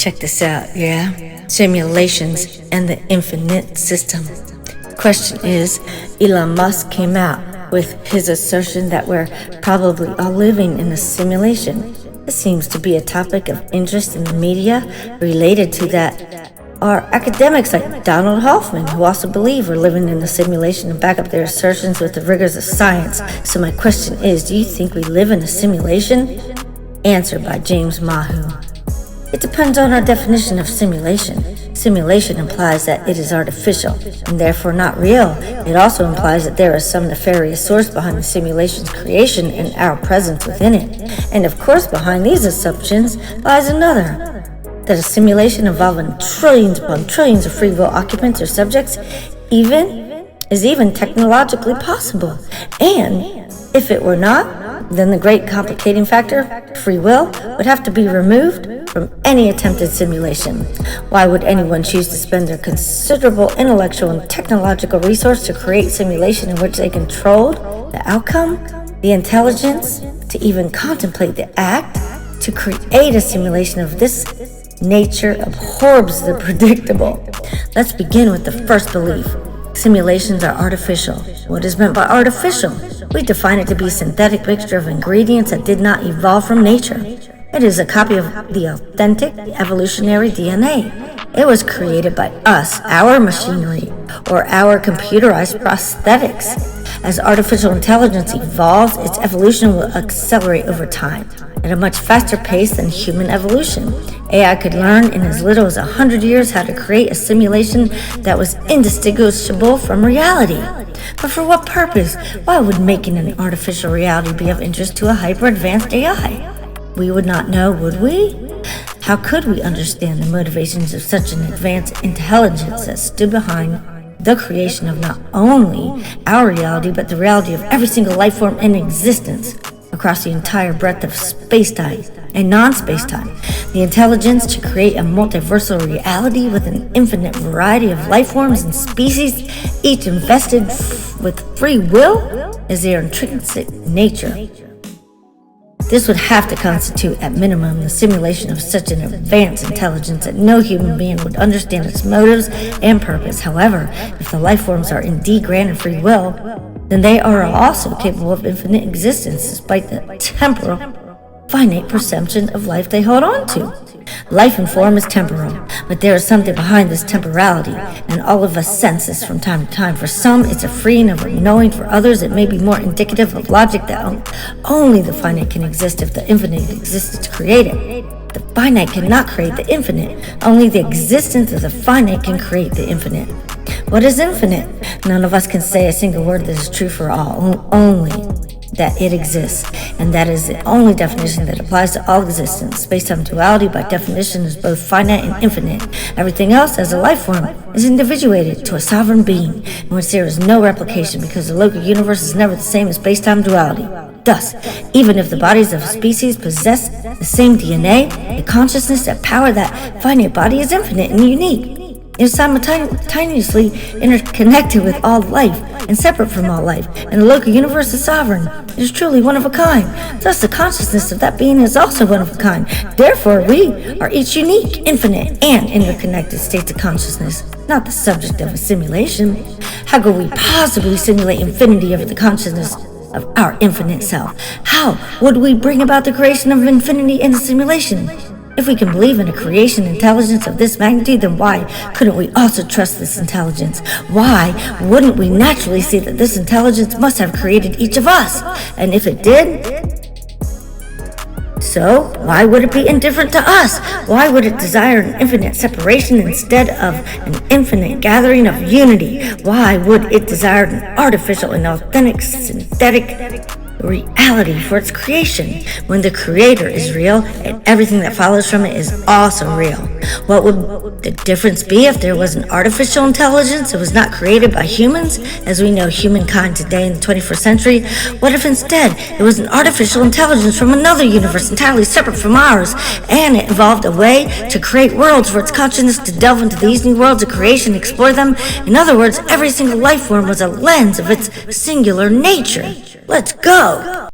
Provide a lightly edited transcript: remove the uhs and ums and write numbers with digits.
Check this out, yeah? Simulations and the infinite system. Question is, Elon Musk came out with his assertion that we're probably all living in a simulation. This seems to be a topic of interest in the media. Related to that are academics like Donald Hoffman, who also believe we're living in a simulation and back up their assertions with the rigors of science. So my question is, do you think we live in a simulation? Answered by James Mahu. It depends on our definition of simulation. Simulation implies that it is artificial and therefore not real. It also implies that there is some nefarious source behind the simulation's creation and our presence within it. And of course, behind these assumptions lies another, that a simulation involving trillions upon trillions of free will occupants or subjects is even technologically possible. And if it were not, then the great complicating factor, free will, would have to be removed from any attempted simulation. Why would anyone choose to spend their considerable intellectual and technological resource to create simulation in which they controlled the outcome, the intelligence, to even contemplate the act? To create a simulation of this nature abhors the predictable. Let's begin with the first belief. Simulations are artificial. What is meant by artificial? We define it to be a synthetic mixture of ingredients that did not evolve from nature. It is a copy of the authentic evolutionary DNA. It was created by us, our machinery, or our computerized prosthetics. As artificial intelligence evolves, its evolution will accelerate over time at a much faster pace than human evolution. AI could learn in as little as 100 years how to create a simulation that was indistinguishable from reality. But for what purpose? Why would making an artificial reality be of interest to a hyper-advanced AI? We would not know, would we? How could we understand the motivations of such an advanced intelligence that stood behind the creation of not only our reality, but the reality of every single life form in existence across the entire breadth of space-time and non-space-time? The intelligence to create a multiversal reality with an infinite variety of life forms and species, each invested with free will, is their intrinsic nature. This would have to constitute, at minimum, the simulation of such an advanced intelligence that no human being would understand its motives and purpose. However, if the life forms are indeed granted free will, then they are also capable of infinite existence despite the temporal, finite perception of life they hold on to. Life and form is temporal, but there is something behind this temporality, and all of us sense this from time to time. For some, it's a freeing of knowing. For others, it may be more indicative of logic that only the finite can exist if the infinite exists to create it. The finite cannot create the infinite. Only the existence of the finite can create the infinite. What is infinite? None of us can say a single word that is true for all, only that it exists, and that is the only definition that applies to all existence. Space-time duality, by definition, is both finite and infinite. Everything else, as a life form, is individuated to a sovereign being, in which there is no replication, because the local universe is never the same as space-time duality. Thus, even if the bodies of a species possess the same DNA, the consciousness that power that finite body is infinite and unique. It is simultaneously interconnected with all life and separate from all life, and the local universe is sovereign. It is truly one of a kind. Thus, the consciousness of that being is also one of a kind. Therefore, we are each unique, infinite, and interconnected states of consciousness, not the subject of a simulation. How could we possibly simulate infinity of the consciousness of our infinite self? How would we bring about the creation of infinity in a simulation? If we can believe in a creation intelligence of this magnitude, then why couldn't we also trust this intelligence? Why wouldn't we naturally see that this intelligence must have created each of us? And if it did, so why would it be indifferent to us? Why would it desire an infinite separation instead of an infinite gathering of unity? Why would it desire an artificial and authentic synthetic reality for its creation, when the creator is real and everything that follows from it is also real? What would the difference be if there was an artificial intelligence that was not created by humans, as we know humankind today in the 21st century? What if instead it was an artificial intelligence from another universe entirely separate from ours, and it evolved a way to create worlds for its consciousness to delve into these new worlds of creation and explore them? In other words, every single life form was a lens of its singular nature. Let's go!